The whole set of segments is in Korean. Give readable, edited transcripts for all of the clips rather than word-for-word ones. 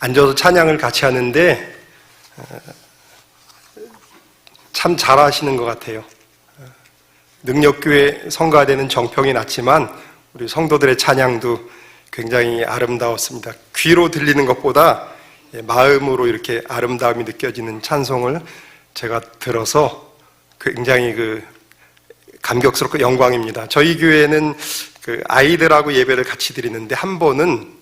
앉아서 찬양을 같이 하는데 참 잘하시는 것 같아요. 능력교회 성가대는 정평이 났지만 우리 성도들의 찬양도 굉장히 아름다웠습니다. 귀로 들리는 것보다 마음으로 이렇게 아름다움이 느껴지는 찬송을 제가 들어서 굉장히 감격스럽고 영광입니다. 저희 교회는 아이들하고 예배를 같이 드리는데 한 번은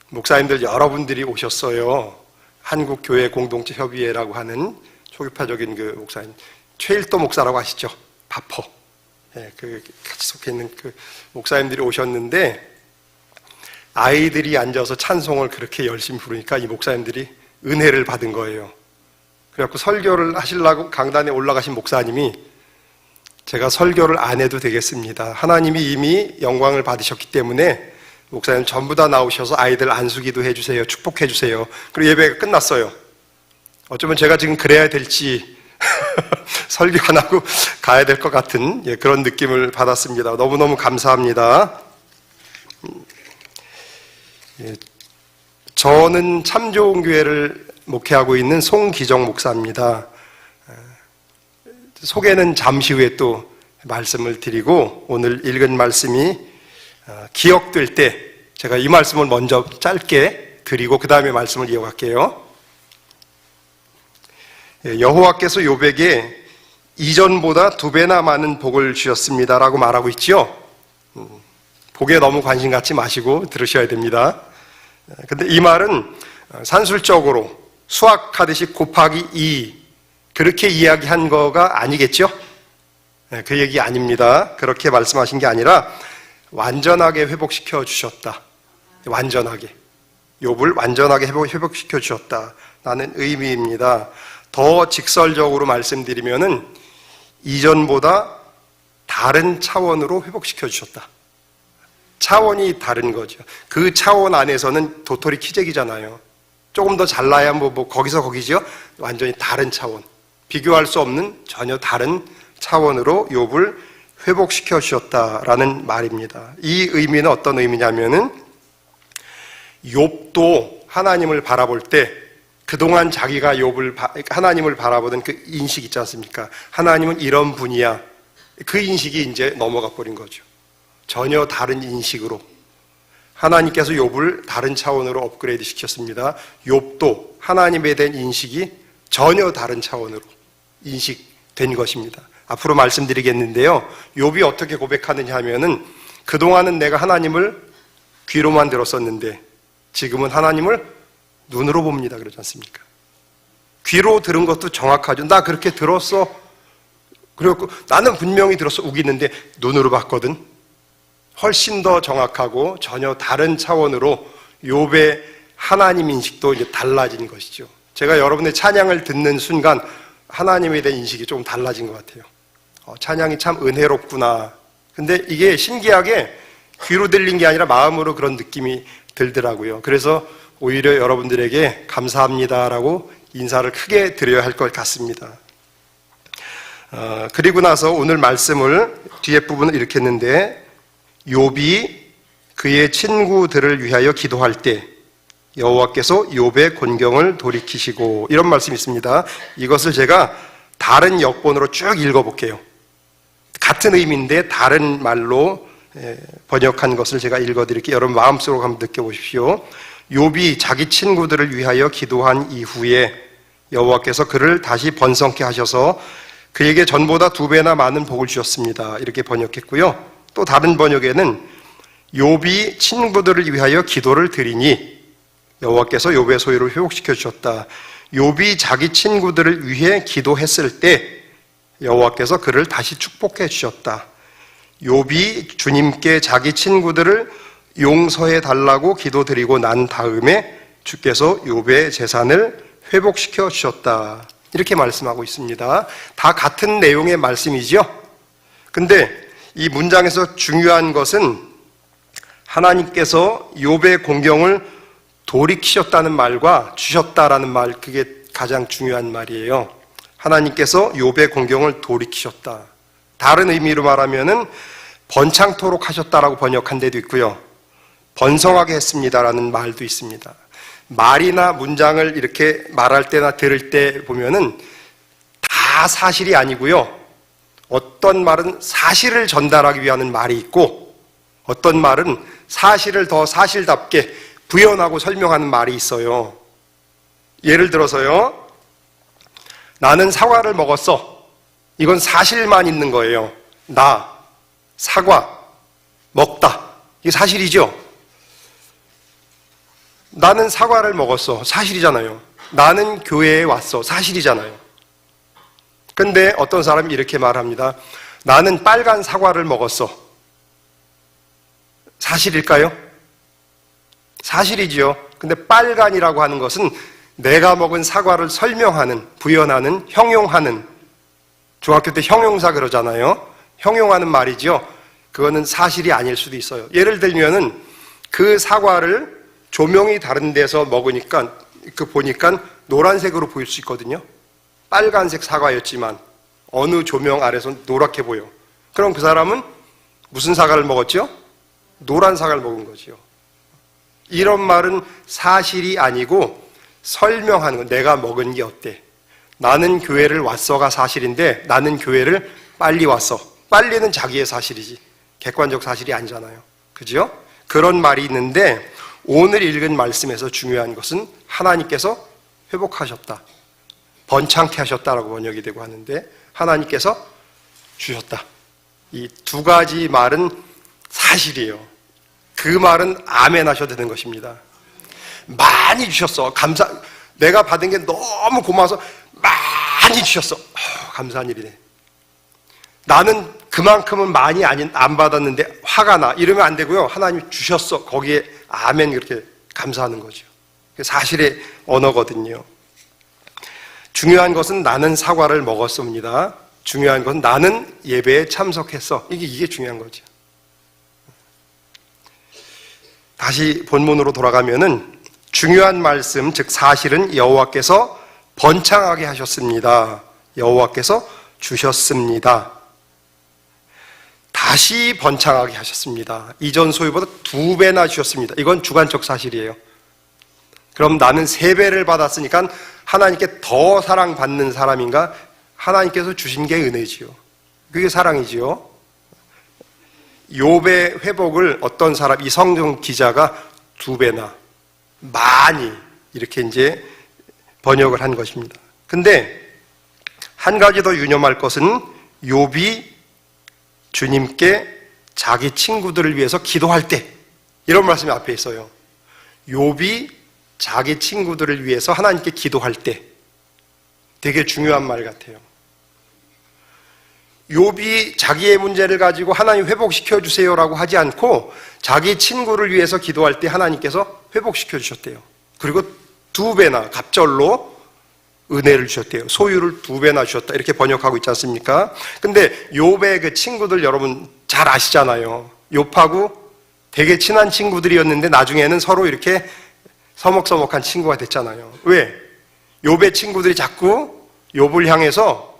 목사님들 여러분들이 오셨어요. 한국교회 공동체 협의회라고 하는 초기파적인 목사님 최일도 목사라고 아시죠? 바퍼. 같이 속해 있는 목사님들이 오셨는데 아이들이 앉아서 찬송을 그렇게 열심히 부르니까 이 목사님들이 은혜를 받은 거예요. 그래갖고 설교를 하시려고 강단에 올라가신 목사님이 제가 설교를 안 해도 되겠습니다. 하나님이 이미 영광을 받으셨기 때문에 목사님 전부 다 나오셔서 아이들 안수기도 해주세요. 축복해 주세요. 그리고 예배가 끝났어요. 어쩌면 제가 지금 그래야 될지 설교 안 하고 가야 될 것 같은 그런 느낌을 받았습니다. 너무너무 감사합니다. 저는 참 좋은 교회를 목회하고 있는 송기정 목사입니다. 소개는 잠시 후에 또 말씀을 드리고 오늘 읽은 말씀이 기억될 때 제가 이 말씀을 먼저 짧게 드리고 그 다음에 말씀을 이어갈게요. 여호와께서 욥에게 이전보다 2배나 많은 복을 주셨습니다라고 말하고 있죠. 복에 너무 관심 갖지 마시고 들으셔야 됩니다. 근데 이 말은 산술적으로 수학하듯이 곱하기 2 그렇게 이야기한 거가 아니겠죠? 그 얘기 아닙니다. 그렇게 말씀하신 게 아니라 완전하게 회복시켜 주셨다. 완전하게. 욥을 완전하게 회복시켜 주셨다라는 의미입니다. 더 직설적으로 말씀드리면은 이전보다 다른 차원으로 회복시켜 주셨다. 차원이 다른 거죠. 그 차원 안에서는 도토리 키재기잖아요. 조금 더 잘나야 거기서 거기죠. 완전히 다른 차원. 비교할 수 없는 전혀 다른 차원으로 욥을 회복시켜 주셨다라는 말입니다. 이 의미는 어떤 의미냐면은 욥도 하나님을 바라볼 때 그동안 자기가 하나님을 바라보던 그 인식 있지 않습니까? 하나님은 이런 분이야. 그 인식이 이제 넘어가 버린 거죠. 전혀 다른 인식으로 하나님께서 욥을 다른 차원으로 업그레이드 시켰습니다. 욥도 하나님에 대한 인식이 전혀 다른 차원으로 인식된 것입니다. 앞으로 말씀드리겠는데요. 욥이 어떻게 고백하느냐 하면은 그동안은 내가 하나님을 귀로만 들었었는데 지금은 하나님을 눈으로 봅니다. 그러지 않습니까? 귀로 들은 것도 정확하죠. 나 그렇게 들었어. 그리고 나는 분명히 들었어. 우기는데 눈으로 봤거든. 훨씬 더 정확하고 전혀 다른 차원으로 욥의 하나님 인식도 이제 달라진 것이죠. 제가 여러분의 찬양을 듣는 순간 하나님에 대한 인식이 조금 달라진 것 같아요. 찬양이 참 은혜롭구나. 근데 이게 신기하게 귀로 들린 게 아니라 마음으로 그런 느낌이 들더라고요. 그래서 오히려 여러분들에게 감사합니다라고 인사를 크게 드려야 할 것 같습니다. 그리고 나서 오늘 말씀을 뒤에 부분을 이렇게 했는데 욥이 그의 친구들을 위하여 기도할 때 여호와께서 욥의 곤경을 돌이키시고 이런 말씀이 있습니다. 이것을 제가 다른 역본으로 쭉 읽어볼게요. 같은 의미인데 다른 말로 번역한 것을 제가 읽어드릴게요. 여러분 마음속으로 한번 느껴보십시오. 욥이 자기 친구들을 위하여 기도한 이후에 여호와께서 그를 다시 번성케 하셔서 그에게 전보다 2배나 많은 복을 주셨습니다. 이렇게 번역했고요. 또 다른 번역에는 욥이 친구들을 위하여 기도를 드리니 여호와께서 욥의 소유를 회복시켜 주셨다. 욥이 자기 친구들을 위해 기도했을 때 여호와께서 그를 다시 축복해 주셨다. 욥이 주님께 자기 친구들을 용서해 달라고 기도드리고 난 다음에 주께서 욥의 재산을 회복시켜 주셨다. 이렇게 말씀하고 있습니다. 다 같은 내용의 말씀이죠. 근데 이 문장에서 중요한 것은 하나님께서 욥의 공경을 돌이키셨다는 말과 주셨다라는 말, 그게 가장 중요한 말이에요. 하나님께서 욥의 공경을 돌이키셨다. 다른 의미로 말하면은 번창토록 하셨다라고 번역한 데도 있고요. 번성하게 했습니다라는 말도 있습니다. 말이나 문장을 이렇게 말할 때나 들을 때 보면은 다 사실이 아니고요. 어떤 말은 사실을 전달하기 위한 말이 있고 어떤 말은 사실을 더 사실답게 부연하고 설명하는 말이 있어요. 예를 들어서요. 나는 사과를 먹었어. 이건 사실만 있는 거예요. 나, 사과, 먹다. 이게 사실이죠? 나는 사과를 먹었어. 사실이잖아요. 나는 교회에 왔어. 사실이잖아요. 근데 어떤 사람이 이렇게 말합니다. 나는 빨간 사과를 먹었어. 사실일까요? 사실이지요. 근데 빨간이라고 하는 것은 내가 먹은 사과를 설명하는, 부연하는, 형용하는, 중학교 때 형용사 그러잖아요. 형용하는 말이죠. 그거는 사실이 아닐 수도 있어요. 예를 들면은 그 사과를 조명이 다른 데서 먹으니까 보니까 노란색으로 보일 수 있거든요. 빨간색 사과였지만 어느 조명 아래서 노랗게 보여. 그럼 그 사람은 무슨 사과를 먹었죠? 노란 사과를 먹은 거죠. 이런 말은 사실이 아니고 설명하는 거. 내가 먹은 게 어때? 나는 교회를 왔어가 사실인데 나는 교회를 빨리 왔어. 빨리는 자기의 사실이지 객관적 사실이 아니잖아요. 그죠? 그런 말이 있는데 오늘 읽은 말씀에서 중요한 것은 하나님께서 회복하셨다. 번창케 하셨다라고 번역이 되고 하는데 하나님께서 주셨다. 이 두 가지 말은 사실이에요. 그 말은 아멘 하셔도 되는 것입니다. 많이 주셨어. 내가 받은 게 너무 고마워서 많이 주셨어. 감사한 일이네. 나는 그만큼은 많이 안 받았는데 화가 나. 이러면 안 되고요. 하나님 주셨어. 거기에 아멘 그렇게 감사하는 거죠. 사실의 언어거든요. 중요한 것은 나는 사과를 먹었습니다. 중요한 건 나는 예배에 참석했어. 이게 중요한 거죠. 다시 본문으로 돌아가면은 중요한 말씀, 즉 사실은 여호와께서 번창하게 하셨습니다. 여호와께서 주셨습니다. 다시 번창하게 하셨습니다. 이전 소유보다 2배나 주셨습니다. 이건 주관적 사실이에요. 그럼 나는 3배를 받았으니까 하나님께 더 사랑받는 사람인가? 하나님께서 주신 게 은혜지요. 그게 사랑이지요. 욥의 회복을 어떤 사람, 이 성경 기자가 2배나 많이 이렇게 이제 번역을 한 것입니다. 근데 한 가지 더 유념할 것은 욥이 주님께 자기 친구들을 위해서 기도할 때 이런 말씀이 앞에 있어요. 욥이 자기 친구들을 위해서 하나님께 기도할 때 되게 중요한 말 같아요. 욥이 자기의 문제를 가지고 하나님 회복시켜 주세요라고 하지 않고 자기 친구를 위해서 기도할 때 하나님께서 회복시켜 주셨대요. 그리고 2배나 갑절로 은혜를 주셨대요. 소유를 2배나 주셨다. 이렇게 번역하고 있지 않습니까? 근데 욥의 그 친구들 여러분 잘 아시잖아요. 욥하고 되게 친한 친구들이었는데 나중에는 서로 이렇게 서먹서먹한 친구가 됐잖아요. 왜? 욥의 친구들이 자꾸 욥을 향해서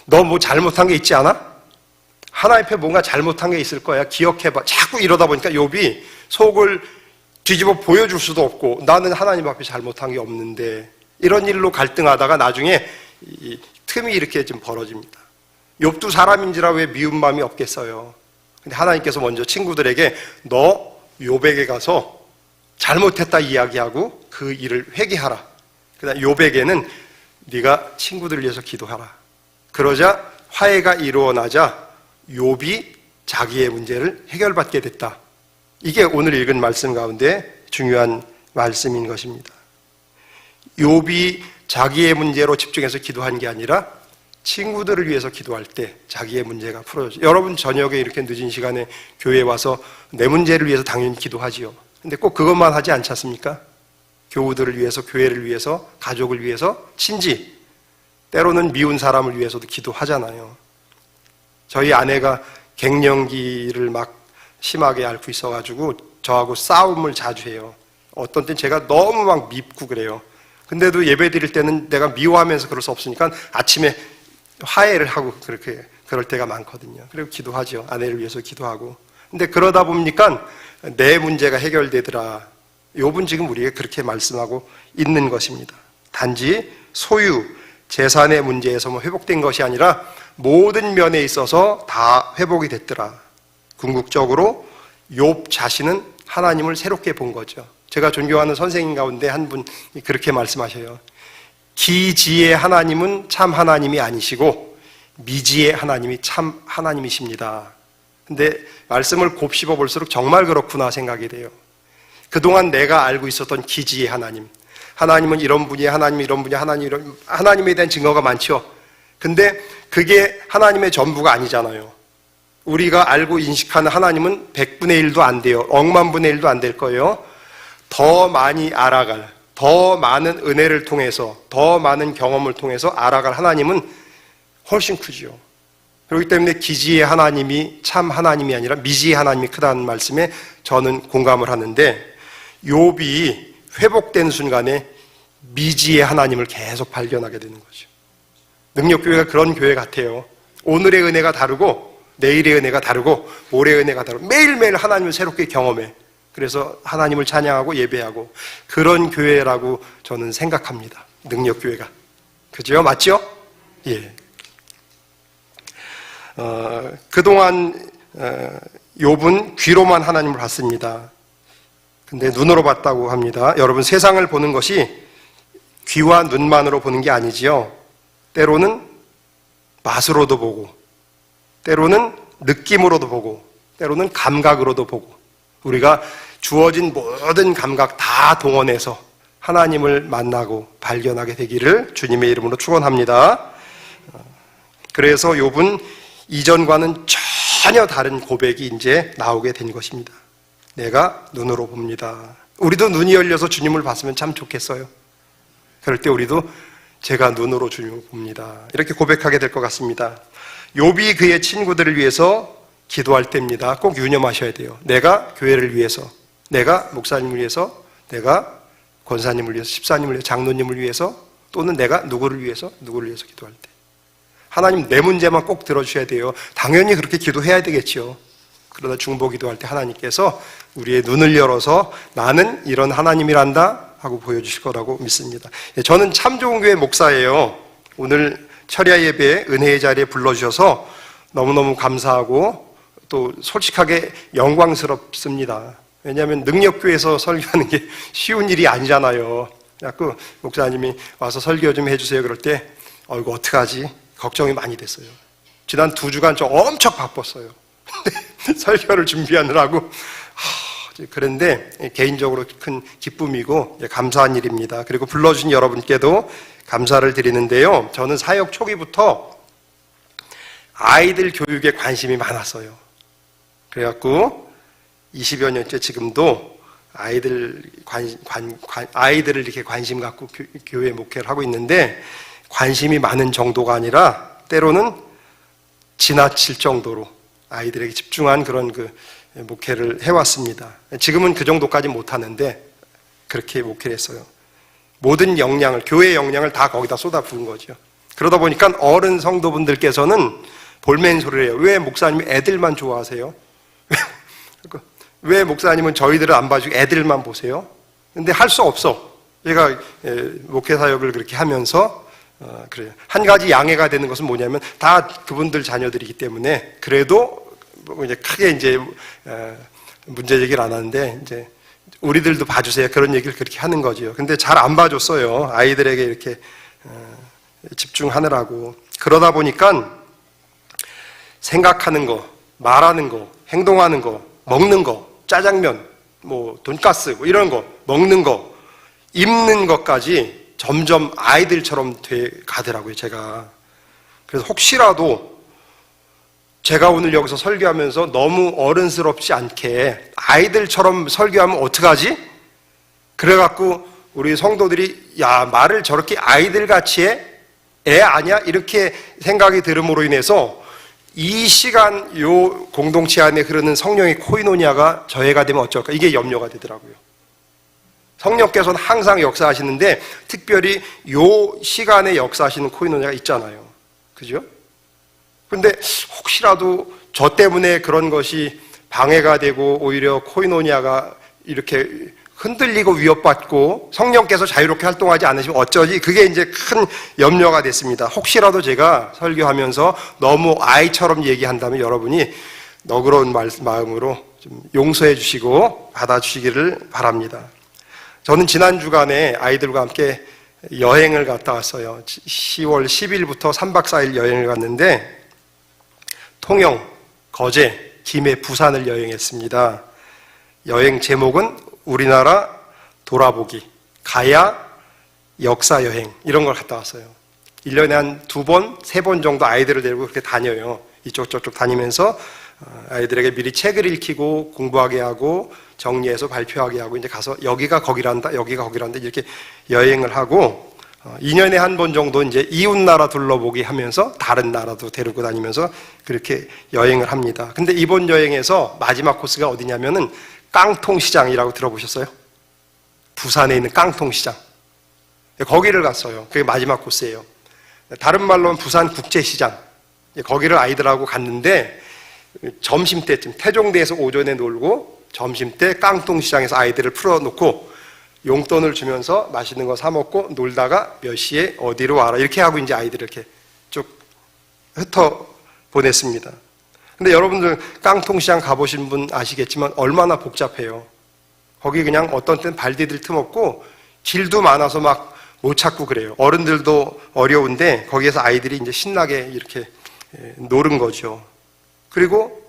너 뭐 잘못한 게 있지 않아? 하나님 앞에 뭔가 잘못한 게 있을 거야. 기억해봐. 자꾸 이러다 보니까 욥이 속을 뒤집어 보여줄 수도 없고 나는 하나님 앞에 잘못한 게 없는데 이런 일로 갈등하다가 나중에 이 틈이 이렇게 좀 벌어집니다. 욥도 사람인지라 왜 미운 마음이 없겠어요. 근데 하나님께서 먼저 친구들에게 너 욥에게 가서 잘못했다 이야기하고 그 일을 회개하라. 그다음 욥에게는 네가 친구들을 위해서 기도하라. 그러자 화해가 이루어나자 욥이 자기의 문제를 해결받게 됐다. 이게 오늘 읽은 말씀 가운데 중요한 말씀인 것입니다. 욥이 자기의 문제로 집중해서 기도한 게 아니라 친구들을 위해서 기도할 때 자기의 문제가 풀어져요. 여러분 저녁에 이렇게 늦은 시간에 교회에 와서 내 문제를 위해서 당연히 기도하지요. 근데 꼭 그것만 하지 않지 않습니까? 교우들을 위해서, 교회를 위해서, 가족을 위해서, 친지, 때로는 미운 사람을 위해서도 기도하잖아요. 저희 아내가 갱년기를 막 심하게 앓고 있어가지고 저하고 싸움을 자주 해요. 어떤 땐 제가 너무 막 밉고 그래요. 근데도 예배 드릴 때는 내가 미워하면서 그럴 수 없으니까 아침에 화해를 하고 그렇게 그럴 때가 많거든요. 그리고 기도하죠. 아내를 위해서 기도하고. 근데 그러다 보니까 내 문제가 해결되더라. 욥은 지금 우리에게 그렇게 말씀하고 있는 것입니다. 단지 소유, 재산의 문제에서 회복된 것이 아니라 모든 면에 있어서 다 회복이 됐더라. 궁극적으로 욥 자신은 하나님을 새롭게 본 거죠. 제가 존경하는 선생님 가운데 한 분이 그렇게 말씀하셔요. 기지의 하나님은 참 하나님이 아니시고 미지의 하나님이 참 하나님이십니다. 근데 말씀을 곱씹어 볼수록 정말 그렇구나 생각이 돼요. 그동안 내가 알고 있었던 기지의 하나님, 하나님은 이런 분이에요, 하나님은 이런 분이에요, 하나님에 대한 증거가 많죠. 근데 그게 하나님의 전부가 아니잖아요. 우리가 알고 인식하는 하나님은 100분의 1도 안 돼요. 억만 분의 1도 안 될 거예요. 더 많이 알아갈, 더 많은 은혜를 통해서, 더 많은 경험을 통해서 알아갈 하나님은 훨씬 크지요. 그렇기 때문에 기지의 하나님이 참 하나님이 아니라 미지의 하나님이 크다는 말씀에 저는 공감을 하는데, 욥이 회복된 순간에 미지의 하나님을 계속 발견하게 되는 거죠. 능력교회가 그런 교회 같아요. 오늘의 은혜가 다르고 내일의 은혜가 다르고 모레의 은혜가 다르고 매일매일 하나님을 새롭게 경험해. 그래서 하나님을 찬양하고 예배하고 그런 교회라고 저는 생각합니다. 능력교회가. 그죠? 맞죠? 예. 그동안 욥은 귀로만 하나님을 봤습니다. 근데 눈으로 봤다고 합니다. 여러분, 세상을 보는 것이 귀와 눈만으로 보는 게 아니지요. 때로는 맛으로도 보고, 때로는 느낌으로도 보고, 때로는 감각으로도 보고, 우리가 주어진 모든 감각 다 동원해서 하나님을 만나고 발견하게 되기를 주님의 이름으로 축원합니다. 그래서 욥은 이전과는 전혀 다른 고백이 이제 나오게 된 것입니다. 내가 눈으로 봅니다. 우리도 눈이 열려서 주님을 봤으면 참 좋겠어요. 그럴 때 우리도 제가 눈으로 주님을 봅니다. 이렇게 고백하게 될 것 같습니다. 욥이 그의 친구들을 위해서 기도할 때입니다. 꼭 유념하셔야 돼요. 내가 교회를 위해서, 내가 목사님을 위해서, 내가 권사님을 위해서, 집사님을 위해서, 장로님을 위해서, 또는 내가 누구를 위해서 기도할 때. 하나님 내 문제만 꼭 들어주셔야 돼요. 당연히 그렇게 기도해야 되겠죠. 그러나 중보 기도할 때 하나님께서 우리의 눈을 열어서 나는 이런 하나님이란다 하고 보여주실 거라고 믿습니다. 저는 참 좋은 교회 목사예요. 오늘 철야 예배에 은혜의 자리에 불러주셔서 너무너무 감사하고 또 솔직하게 영광스럽습니다. 왜냐하면 능력교회에서 설교하는 게 쉬운 일이 아니잖아요. 자꾸 목사님이 와서 설교 좀 해주세요 그럴 때 이거 어떡하지? 걱정이 많이 됐어요. 지난 2주간 저 엄청 바빴어요. 설교를 준비하느라고. 그런데 개인적으로 큰 기쁨이고 감사한 일입니다. 그리고 불러주신 여러분께도 감사를 드리는데요. 저는 사역 초기부터 아이들 교육에 관심이 많았어요. 그래갖고 20여 년째 지금도 아이들을 이렇게 관심 갖고 교회 목회를 하고 있는데, 관심이 많은 정도가 아니라 때로는 지나칠 정도로 아이들에게 집중한 그런 목회를 해왔습니다. 지금은 그 정도까지 못하는데 그렇게 목회를 했어요. 모든 역량을, 교회의 역량을 다 거기다 쏟아 부은 거죠. 그러다 보니까 어른 성도분들께서는 볼멘 소리를 해요. 왜 목사님이 애들만 좋아하세요? 왜 목사님은 저희들을 안 봐주고 애들만 보세요? 근데 할 수 없어. 제가 목회 사역을 그렇게 하면서 그래요. 한 가지 양해가 되는 것은 뭐냐면 다 그분들 자녀들이기 때문에 그래도 이제 크게 문제 제기를 안 하는데 이제 우리들도 봐주세요. 그런 얘기를 그렇게 하는 거죠. 근데 잘 안 봐줬어요. 아이들에게 이렇게 집중하느라고. 그러다 보니까 생각하는 거, 말하는 거, 행동하는 거, 먹는 거, 짜장면, 돈가스, 이런 거, 먹는 거, 입는 것까지 점점 아이들처럼 돼 가더라고요, 제가. 그래서 혹시라도 제가 오늘 여기서 설교하면서 너무 어른스럽지 않게 아이들처럼 설교하면 어떡하지? 그래갖고 우리 성도들이 말을 저렇게 아이들같이 해? 애 아니야? 이렇게 생각이 들음으로 인해서 이 시간 요 공동체 안에 흐르는 성령의 코이노니아가 저해가 되면 어쩔까? 이게 염려가 되더라고요. 성령께서는 항상 역사하시는데 특별히 요 시간에 역사하시는 코이노니아가 있잖아요. 그죠? 근데 혹시라도 저 때문에 그런 것이 방해가 되고 오히려 코이노니아가 이렇게 흔들리고 위협받고 성령께서 자유롭게 활동하지 않으시면 어쩌지? 그게 이제 큰 염려가 됐습니다. 혹시라도 제가 설교하면서 너무 아이처럼 얘기한다면 여러분이 너그러운 마음으로 좀 용서해 주시고 받아주시기를 바랍니다. 저는 지난 주간에 아이들과 함께 여행을 갔다 왔어요. 10월 10일부터 3박 4일 여행을 갔는데 통영, 거제, 김해, 부산을 여행했습니다. 여행 제목은 우리나라 돌아보기, 가야 역사여행 이런 걸 갔다 왔어요. 1년에 한 2번, 3번 정도 아이들을 데리고 그렇게 다녀요. 이쪽 저쪽 다니면서 아이들에게 미리 책을 읽히고 공부하게 하고 정리해서 발표하게 하고 이제 가서 여기가 거기란다, 여기가 거기란다 이렇게 여행을 하고 2년에 한 번 정도 이제 이웃나라 둘러보기 하면서 다른 나라도 데리고 다니면서 그렇게 여행을 합니다. 근데 이번 여행에서 마지막 코스가 어디냐면은 깡통시장이라고 들어보셨어요? 부산에 있는 깡통시장. 거기를 갔어요. 그게 마지막 코스예요. 다른 말로는 부산국제시장. 거기를 아이들하고 갔는데 점심때쯤 태종대에서 오전에 놀고 점심때 깡통시장에서 아이들을 풀어놓고 용돈을 주면서 맛있는 거 사 먹고 놀다가 몇 시에 어디로 와라 이렇게 하고 이제 아이들을 이렇게 쭉 흩어 보냈습니다. 근데 여러분들 깡통시장 가보신 분 아시겠지만 얼마나 복잡해요. 거기 그냥 어떤 때는 발 디딜 틈 없고 길도 많아서 막 못 찾고 그래요. 어른들도 어려운데 거기에서 아이들이 이제 신나게 이렇게 노는 거죠. 그리고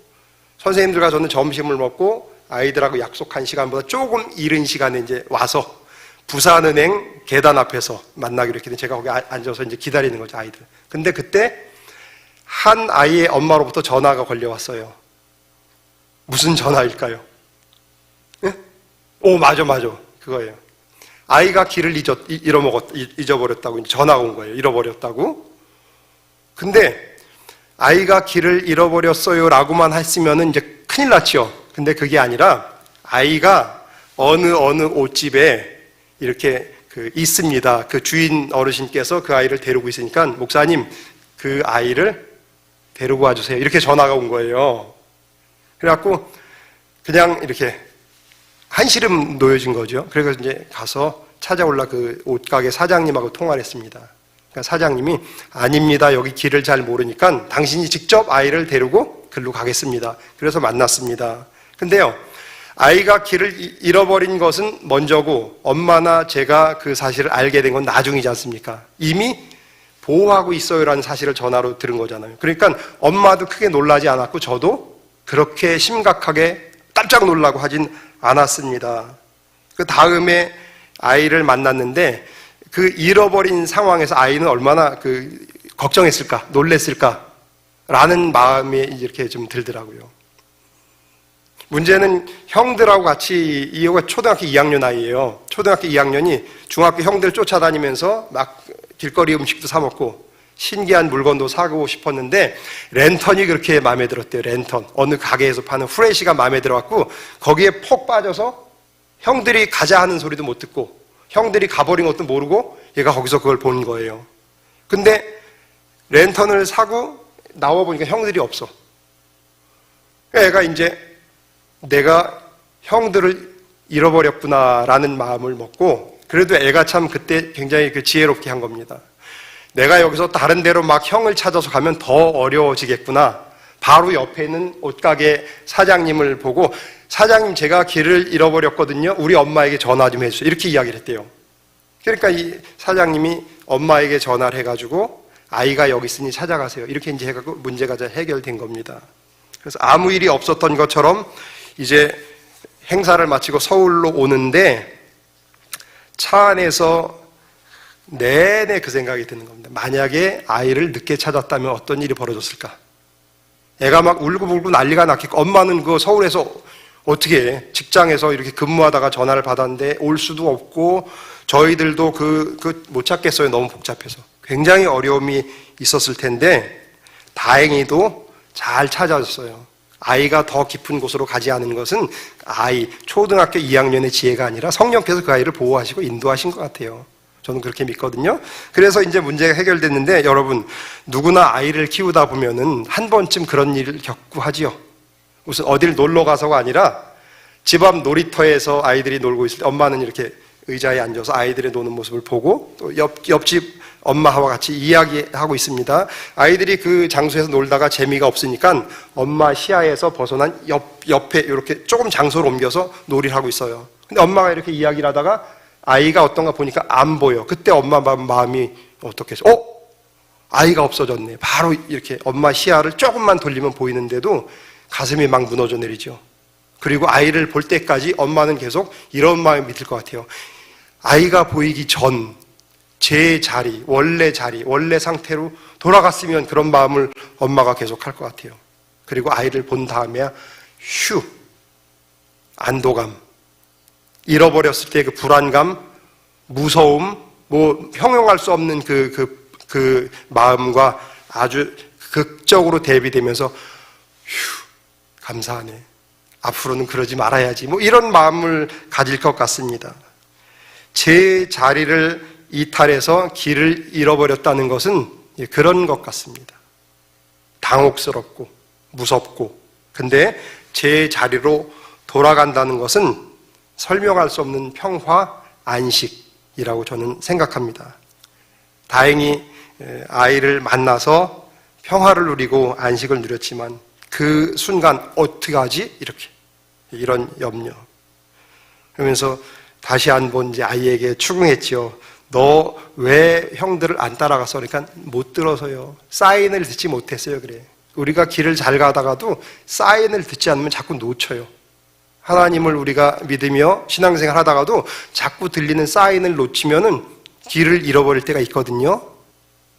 선생님들과 저는 점심을 먹고 아이들하고 약속한 시간보다 조금 이른 시간에 이제 와서 부산은행 계단 앞에서 만나기로 했거든요. 제가 거기 앉아서 이제 기다리는 거죠, 아이들. 근데 그때 한 아이의 엄마로부터 전화가 걸려왔어요. 무슨 전화일까요? 네? 오, 맞아. 그거예요. 아이가 길을 잊어버렸다고 이제 전화가 온 거예요. 잃어버렸다고. 근데 아이가 길을 잃어버렸어요 라고만 했으면 이제 큰일 났죠. 근데 그게 아니라 아이가 어느 옷집에 이렇게 있습니다. 그 주인 어르신께서 그 아이를 데리고 있으니까 목사님 그 아이를 데리고 와주세요. 이렇게 전화가 온 거예요. 그래갖고 그냥 이렇게 한시름 놓여진 거죠. 그래서 이제 가서 찾아올라 그 옷가게 사장님하고 통화를 했습니다. 그러니까 사장님이 아닙니다. 여기 길을 잘 모르니까 당신이 직접 아이를 데리고 글로 가겠습니다. 그래서 만났습니다. 근데요, 아이가 길을 잃어버린 것은 먼저고 엄마나 제가 그 사실을 알게 된 건 나중이지 않습니까? 이미 보호하고 있어요라는 사실을 전화로 들은 거잖아요. 그러니까 엄마도 크게 놀라지 않았고 저도 그렇게 심각하게 깜짝 놀라고 하진 않았습니다. 그 다음에 아이를 만났는데 그 잃어버린 상황에서 아이는 얼마나 걱정했을까, 놀랬을까 라는 마음이 이렇게 좀 들더라고요. 문제는 형들하고 같이 이호가 초등학교 2학년 아이예요. 초등학교 2학년이 중학교 형들 쫓아다니면서 막 길거리 음식도 사 먹고 신기한 물건도 사고 싶었는데 랜턴이 그렇게 마음에 들었대요. 랜턴. 어느 가게에서 파는 후레쉬가 마음에 들어갖고 거기에 폭 빠져서 형들이 가자 하는 소리도 못 듣고 형들이 가버린 것도 모르고 얘가 거기서 그걸 본 거예요. 근데 랜턴을 사고 나와보니까 형들이 없어. 애가 이제 내가 형들을 잃어버렸구나라는 마음을 먹고 그래도 애가 참 그때 굉장히 지혜롭게 한 겁니다. 내가 여기서 다른 데로 막 형을 찾아서 가면 더 어려워지겠구나. 바로 옆에 있는 옷가게 사장님을 보고 사장님 제가 길을 잃어버렸거든요. 우리 엄마에게 전화 좀 해주세요. 이렇게 이야기를 했대요. 그러니까 이 사장님이 엄마에게 전화를 해가지고 아이가 여기 있으니 찾아가세요. 이렇게 이제 해가지고 문제가 잘 해결된 겁니다. 그래서 아무 일이 없었던 것처럼 이제 행사를 마치고 서울로 오는데 차 안에서 내내 그 생각이 드는 겁니다. 만약에 아이를 늦게 찾았다면 어떤 일이 벌어졌을까? 애가 막 울고불고 난리가 났겠고 엄마는 그 서울에서 어떻게 해? 직장에서 이렇게 근무하다가 전화를 받았는데 올 수도 없고 저희들도 못 찾겠어요. 너무 복잡해서. 굉장히 어려움이 있었을 텐데 다행히도 잘 찾아줬어요. 아이가 더 깊은 곳으로 가지 않은 것은 초등학교 2학년의 지혜가 아니라 성령께서 그 아이를 보호하시고 인도하신 것 같아요. 저는 그렇게 믿거든요. 그래서 이제 문제가 해결됐는데 여러분 누구나 아이를 키우다 보면은 한 번쯤 그런 일을 겪고 하지요. 무슨 어딜 놀러 가서가 아니라 집 앞 놀이터에서 아이들이 놀고 있을 때 엄마는 이렇게 의자에 앉아서 아이들이 노는 모습을 보고 또 옆집 엄마와 같이 이야기하고 있습니다. 아이들이 그 장소에서 놀다가 재미가 없으니까 엄마 시야에서 벗어난 옆에 이렇게 조금 장소를 옮겨서 놀이를 하고 있어요. 근데 엄마가 이렇게 이야기를 하다가 아이가 어떤가 보니까 안 보여. 그때 엄마 마음이 어떻게 해서 아이가 없어졌네. 바로 이렇게 엄마 시야를 조금만 돌리면 보이는데도 가슴이 막 무너져 내리죠. 그리고 아이를 볼 때까지 엄마는 계속 이런 마음이 들 것 같아요. 아이가 보이기 전 제 자리, 원래 상태로 돌아갔으면 그런 마음을 엄마가 계속 할 것 같아요. 그리고 아이를 본 다음에야 안도감, 잃어버렸을 때 그 불안감, 무서움, 형용할 수 없는 그 마음과 아주 극적으로 대비되면서 감사하네. 앞으로는 그러지 말아야지. 이런 마음을 가질 것 같습니다. 제 자리를 이탈해서 길을 잃어버렸다는 것은 그런 것 같습니다. 당혹스럽고 무섭고, 근데 제 자리로 돌아간다는 것은 설명할 수 없는 평화, 안식이라고 저는 생각합니다. 다행히 아이를 만나서 평화를 누리고 안식을 누렸지만 그 순간 어떻게 하지? 이런 염려. 그러면서 다시 한번 이제 아이에게 추궁했지요. 너 왜 형들을 안 따라가서? 그러니까 못 들어서요. 사인을 듣지 못했어요. 그래. 우리가 길을 잘 가다가도 사인을 듣지 않으면 자꾸 놓쳐요. 하나님을 우리가 믿으며 신앙생활 하다가도 자꾸 들리는 사인을 놓치면은 길을 잃어버릴 때가 있거든요.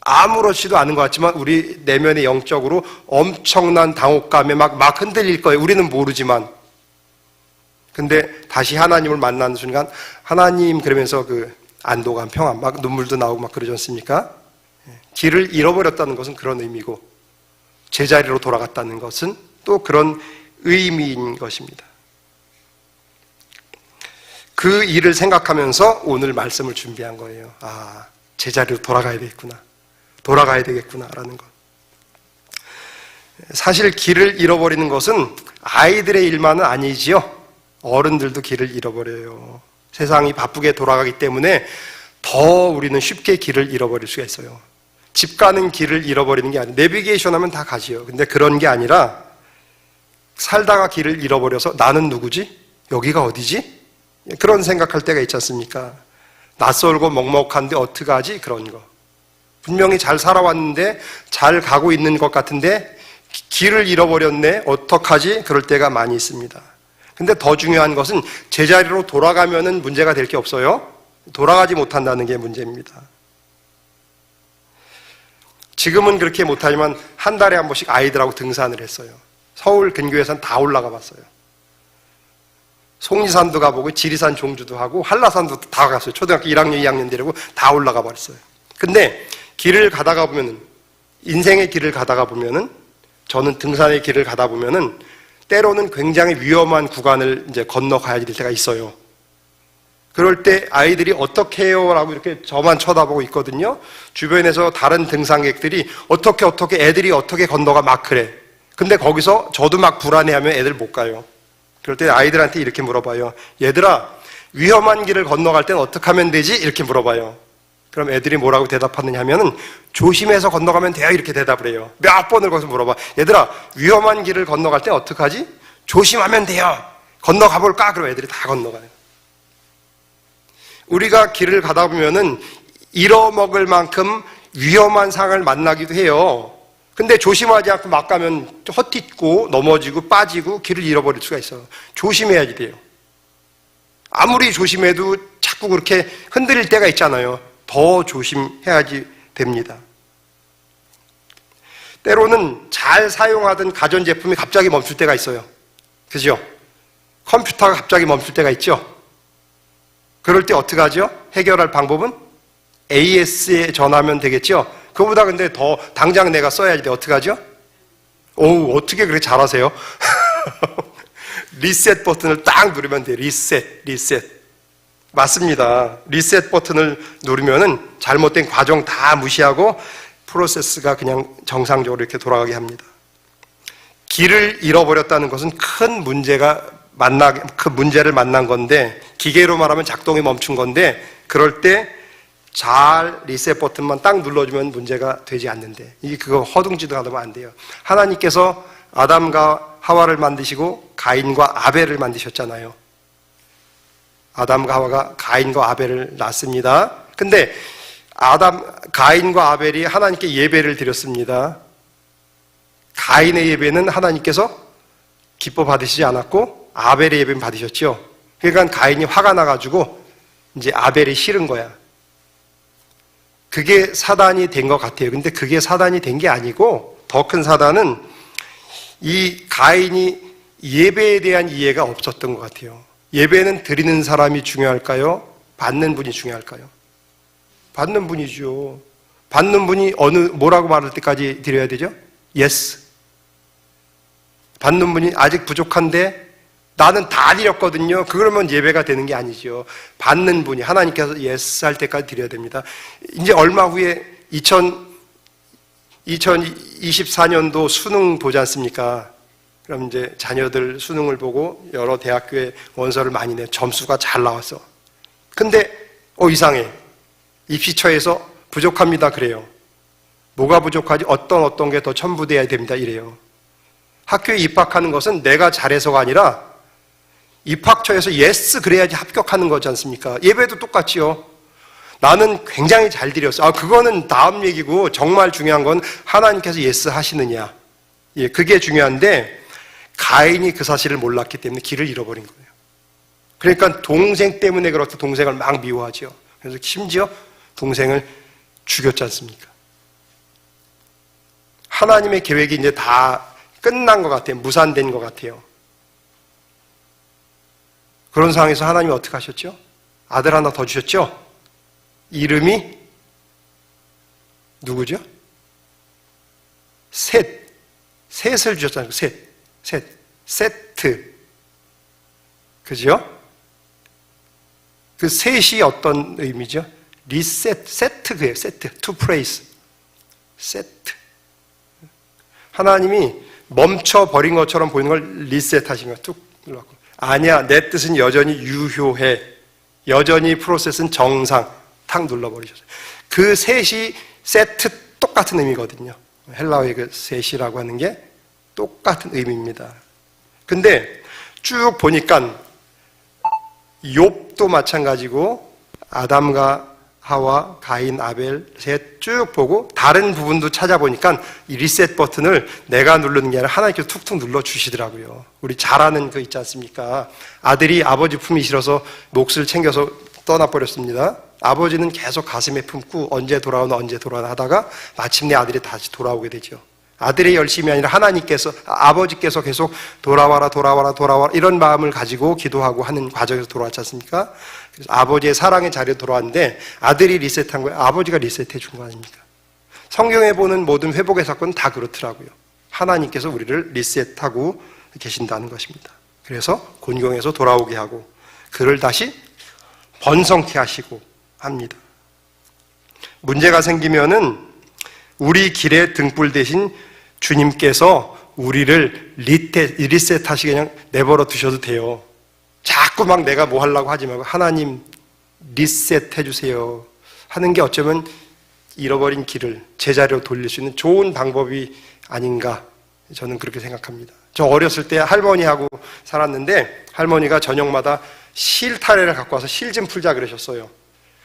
아무렇지도 않은 것 같지만 우리 내면의 영적으로 엄청난 당혹감에 막 흔들릴 거예요. 우리는 모르지만. 근데 다시 하나님을 만나는 순간 하나님 그러면서 그 안도감, 평화, 막 눈물도 나오고 막 그러지 않습니까? 길을 잃어버렸다는 것은 그런 의미고 제자리로 돌아갔다는 것은 또 그런 의미인 것입니다. 그 일을 생각하면서 오늘 말씀을 준비한 거예요. 제자리로 돌아가야 되겠구나 라는 것. 사실 길을 잃어버리는 것은 아이들의 일만은 아니지요. 어른들도 길을 잃어버려요. 세상이 바쁘게 돌아가기 때문에 더 우리는 쉽게 길을 잃어버릴 수가 있어요. 집 가는 길을 잃어버리는 게 아니에요. 내비게이션 하면 다 가지요. 근데 그런 게 아니라 살다가 길을 잃어버려서 나는 누구지? 여기가 어디지? 그런 생각할 때가 있지 않습니까? 낯설고 먹먹한데 어떡하지? 그런 거. 분명히 잘 살아왔는데 잘 가고 있는 것 같은데 길을 잃어버렸네? 어떡하지? 그럴 때가 많이 있습니다. 근데 더 중요한 것은 제자리로 돌아가면은 문제가 될 게 없어요. 돌아가지 못한다는 게 문제입니다. 지금은 그렇게 못하지만 한 달에 한 번씩 아이들하고 등산을 했어요. 서울 근교에선 다 올라가 봤어요. 속리산도 가보고 지리산 종주도 하고 한라산도 다 갔어요. 초등학교 1학년, 2학년 데리고 다 올라가 버렸어요. 근데 길을 가다가 보면은, 인생의 길을 가다가 보면은, 저는 등산의 길을 가다 보면은 때로는 굉장히 위험한 구간을 이제 건너가야 될 때가 있어요. 그럴 때 아이들이 어떻게 해요? 라고 이렇게 저만 쳐다보고 있거든요. 주변에서 다른 등산객들이 어떻게 애들이 어떻게 건너가 막 그래. 근데 거기서 저도 막 불안해하면 애들 못 가요. 그럴 때 아이들한테 이렇게 물어봐요. 얘들아, 위험한 길을 건너갈 땐 어떻게 하면 되지? 이렇게 물어봐요. 그럼 애들이 뭐라고 대답하느냐 하면은 조심해서 건너가면 돼요. 이렇게 대답을 해요. 몇 번을 거기서 물어봐. 얘들아, 위험한 길을 건너갈 땐 어떡하지? 조심하면 돼요. 건너가 볼까? 그럼 애들이 다 건너가요. 우리가 길을 가다 보면은 잃어먹을 만큼 위험한 상황을 만나기도 해요. 근데 조심하지 않고 막 가면 헛딛고 넘어지고 빠지고 길을 잃어버릴 수가 있어요. 조심해야지 돼요. 아무리 조심해도 자꾸 그렇게 흔들릴 때가 있잖아요. 더 조심해야지 됩니다. 때로는 잘 사용하던 가전제품이 갑자기 멈출 때가 있어요. 그죠? 컴퓨터가 갑자기 멈출 때가 있죠? 그럴 때 어떻게 하죠? 해결할 방법은 AS에 전화하면 되겠죠? 그거보다 근데 더 당장 내가 써야지 돼. 어떻게 하죠? 어떻게 그렇게 잘하세요? 리셋 버튼을 딱 누르면 돼요. 리셋. 맞습니다. 리셋 버튼을 누르면은 잘못된 과정 다 무시하고 프로세스가 그냥 정상적으로 이렇게 돌아가게 합니다. 길을 잃어버렸다는 것은 큰 문제를 만난 건데, 기계로 말하면 작동이 멈춘 건데, 그럴 때 잘 리셋 버튼만 딱 눌러주면 문제가 되지 않는데, 이게 그거 허둥지둥 하면 안 돼요. 하나님께서 아담과 하와를 만드시고 가인과 아벨을 만드셨잖아요. 아담과 하와가 가인과 아벨을 낳습니다. 근데 가인과 아벨이 하나님께 예배를 드렸습니다. 가인의 예배는 하나님께서 기뻐 받으시지 않았고 아벨의 예배는 받으셨죠. 그러니까 가인이 화가 나가지고 이제 아벨이 싫은 거야. 그게 사단이 된 것 같아요. 근데 그게 사단이 된 게 아니고, 더 큰 사단은 이 가인이 예배에 대한 이해가 없었던 것 같아요. 예배는 드리는 사람이 중요할까요? 받는 분이 중요할까요? 받는 분이죠. 받는 분이 뭐라고 말할 때까지 드려야 되죠? Yes. 받는 분이 아직 부족한데 나는 다 드렸거든요. 그러면 예배가 되는 게 아니죠. 받는 분이 하나님께서 yes 할 때까지 드려야 됩니다. 이제 얼마 후에 2024년도 수능 보지 않습니까? 그럼 이제 자녀들 수능을 보고 여러 대학교에 원서를 많이 내. 점수가 잘 나왔어. 근데 이상해. 입시처에서 부족합니다 그래요. 뭐가 부족하지? 어떤 게 더 첨부돼야 됩니다 이래요. 학교에 입학하는 것은 내가 잘해서가 아니라 입학처에서 예스 그래야지 합격하는 거지 않습니까? 예배도 똑같지요. 나는 굉장히 잘 드렸어. 그거는 다음 얘기고, 정말 중요한 건 하나님께서 예스 하시느냐. 예, 그게 중요한데, 가인이 그 사실을 몰랐기 때문에 길을 잃어버린 거예요. 그러니까 동생 때문에 그렇게 동생을 막 미워하죠. 그래서 심지어 동생을 죽였지 않습니까? 하나님의 계획이 이제 다 끝난 것 같아요. 무산된 것 같아요. 그런 상황에서 하나님이 어떻게 하셨죠? 아들 하나 더 주셨죠? 이름이 누구죠? 셋을 주셨잖아요. 세트. 그죠? 그 셋이 어떤 의미죠? 세트, to praise. 세트. 하나님이 멈춰버린 것처럼 보이는 걸 리셋하신 거야. 뚝 눌렀고. 아니야, 내 뜻은 여전히 유효해. 여전히 프로세스는 정상. 탁 눌러버리셨어요. 그 셋이 세트 똑같은 의미거든요. 헬라어의 그 셋이라고 하는 게 똑같은 의미입니다. 근데 쭉 보니까 욥도 마찬가지고 아담과 하와, 가인, 아벨, 셋 쭉 보고 다른 부분도 찾아보니까 이 리셋 버튼을 내가 누르는 게 아니라 하나님께서 툭툭 눌러주시더라고요. 우리 잘 아는 거 있지 않습니까? 아들이 아버지 품이 싫어서 몫을 챙겨서 떠나버렸습니다. 아버지는 계속 가슴에 품고 언제 돌아오나 하다가 마침내 아들이 다시 돌아오게 되죠. 아들의 열심이 아니라 아버지께서 계속 돌아와라 이런 마음을 가지고 기도하고 하는 과정에서 돌아왔지 않습니까? 그래서 아버지의 사랑의 자리에 돌아왔는데 아들이 리셋한 거예요. 아버지가 리셋해 준 거 아닙니까? 성경에 보는 모든 회복의 사건은 다 그렇더라고요. 하나님께서 우리를 리셋하고 계신다는 것입니다. 그래서 곤경에서 돌아오게 하고 그를 다시 번성케 하시고 합니다. 문제가 생기면은 우리 길의 등불 대신 주님께서 우리를 리셋하시게 그냥 내버려 두셔도 돼요. 자꾸 막 내가 뭐 하려고 하지 말고 하나님 리셋해 주세요 하는 게 어쩌면 잃어버린 길을 제자리로 돌릴 수 있는 좋은 방법이 아닌가, 저는 그렇게 생각합니다. 저 어렸을 때 할머니하고 살았는데 할머니가 저녁마다 실타래를 갖고 와서 실 좀 풀자 그러셨어요.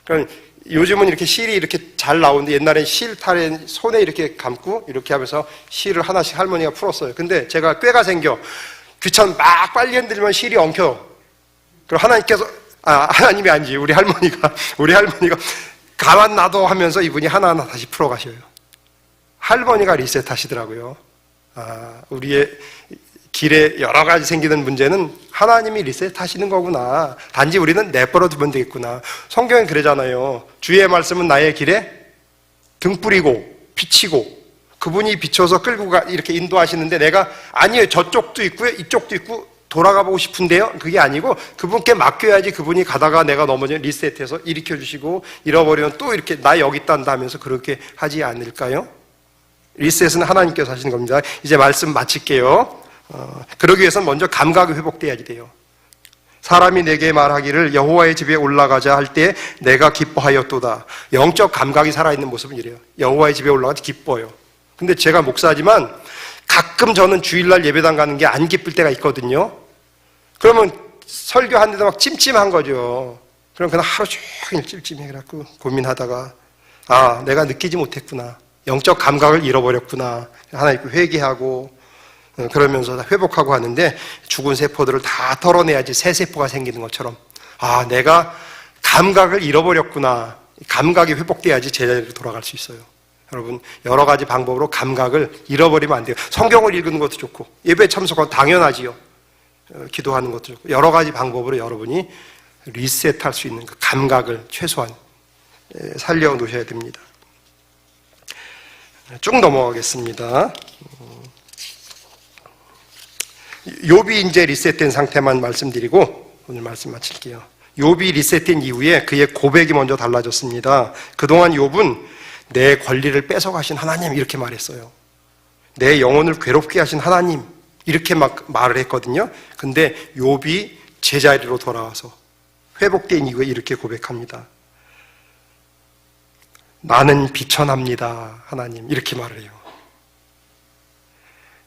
그러니까 요즘은 이렇게 실이 이렇게 잘 나오는데 옛날엔 실타래 손에 이렇게 감고 이렇게 하면서 실을 하나씩 할머니가 풀었어요. 근데 제가 꾀가 생겨 막 빨리 흔들면 실이 엉켜. 그럼 하나님이 아니지 우리 할머니가 가만 놔둬 하면서 이분이 하나하나 다시 풀어가셔요. 할머니가 리셋하시더라고요. 우리의 길에 여러 가지 생기는 문제는 하나님이 리셋하시는 거구나. 단지 우리는 내버려 두면 되겠구나. 성경은 그러잖아요. 주의 말씀은 나의 길에 등불이고 빛이고, 그분이 비춰서 끌고 이렇게 인도하시는데 내가 아니에요. 저쪽도 있고요. 이쪽도 있고 돌아가 보고 싶은데요. 그게 아니고 그분께 맡겨야지. 그분이 가다가 내가 넘어지면 리셋해서 일으켜 주시고 잃어버리면 또 이렇게 나 여기 있단다 하면서 그렇게 하지 않을까요? 리셋은 하나님께서 하시는 겁니다. 이제 말씀 마칠게요. 그러기 위해서는 먼저 감각이 회복돼야지 돼요. 사람이 내게 말하기를 여호와의 집에 올라가자 할 때 내가 기뻐하였도다. 영적 감각이 살아있는 모습은 이래요. 여호와의 집에 올라가서 기뻐요. 근데 제가 목사지만 가끔 저는 주일날 예배당 가는 게 안 기쁠 때가 있거든요. 그러면 설교하는데도 막 찜찜한 거죠. 그럼 그냥 하루 종일 찜찜해갖고 고민하다가 내가 느끼지 못했구나. 영적 감각을 잃어버렸구나. 하나님께 회개하고 그러면서 회복하고 하는데 죽은 세포들을 다 털어내야지 새 세포가 생기는 것처럼 내가 감각을 잃어버렸구나. 감각이 회복돼야지 제자리로 돌아갈 수 있어요. 여러분 여러 가지 방법으로 감각을 잃어버리면 안 돼요. 성경을 읽는 것도 좋고 예배에 참석하고 당연하지요. 기도하는 것도 좋고 여러 가지 방법으로 여러분이 리셋할 수 있는 그 감각을 최소한 살려놓으셔야 됩니다. 쭉 넘어가겠습니다. 욥이 이제 리셋된 상태만 말씀드리고 오늘 말씀 마칠게요. 욥이 리셋된 이후에 그의 고백이 먼저 달라졌습니다. 그동안 욥은 내 권리를 뺏어가신 하나님 이렇게 말했어요. 내 영혼을 괴롭게 하신 하나님 이렇게 막 말을 했거든요. 근데 욥이 제자리로 돌아와서 회복된 이후에 이렇게 고백합니다. 나는 비천합니다. 하나님 이렇게 말을 해요.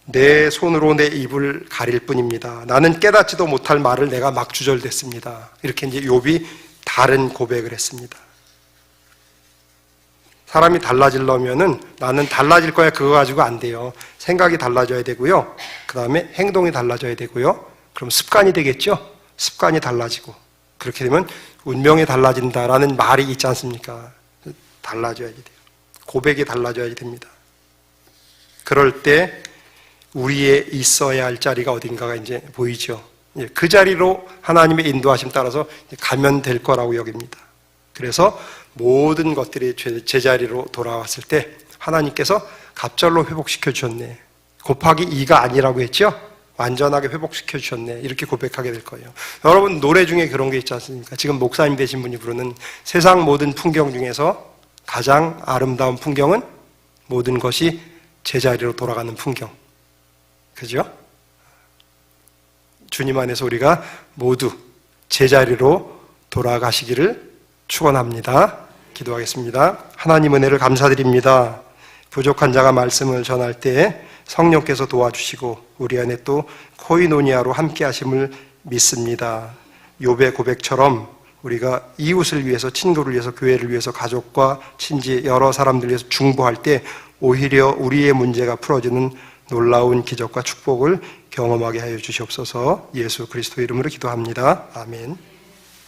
내 손으로 내 입을 가릴 뿐입니다. 나는 깨닫지도 못할 말을 내가 막 주절댔습니다. 이렇게 이제 욥이 다른 고백을 했습니다. 사람이 달라지려면은 나는 달라질 거야 그거 가지고 안 돼요. 생각이 달라져야 되고요. 그 다음에 행동이 달라져야 되고요. 그럼 습관이 되겠죠? 습관이 달라지고 그렇게 되면 운명이 달라진다라는 말이 있지 않습니까? 달라져야지 돼요. 고백이 달라져야 됩니다. 그럴 때 우리의 있어야 할 자리가 어딘가가 이제 보이죠. 그 자리로 하나님의 인도하심 따라서 가면 될 거라고 여깁니다. 그래서 모든 것들이 제자리로 돌아왔을 때 하나님께서 갑절로 회복시켜 주셨네. 곱하기 2가 아니라고 했죠? 완전하게 회복시켜 주셨네. 이렇게 고백하게 될 거예요. 여러분 노래 중에 그런 게 있지 않습니까? 지금 목사님 되신 분이 부르는 세상 모든 풍경 중에서 가장 아름다운 풍경은 모든 것이 제자리로 돌아가는 풍경. 그죠? 주님 안에서 우리가 모두 제자리로 돌아가시기를 축원합니다. 기도하겠습니다. 하나님 은혜를 감사드립니다. 부족한 자가 말씀을 전할 때 성령께서 도와주시고 우리 안에 또 코이노니아로 함께 하심을 믿습니다. 욥의 고백처럼 우리가 이웃을 위해서, 친구를 위해서, 교회를 위해서, 가족과 친지 여러 사람들 위해서 중보할 때 오히려 우리의 문제가 풀어지는 놀라운 기적과 축복을 경험하게 하여 주시옵소서. 예수 그리스도 이름으로 기도합니다. 아멘.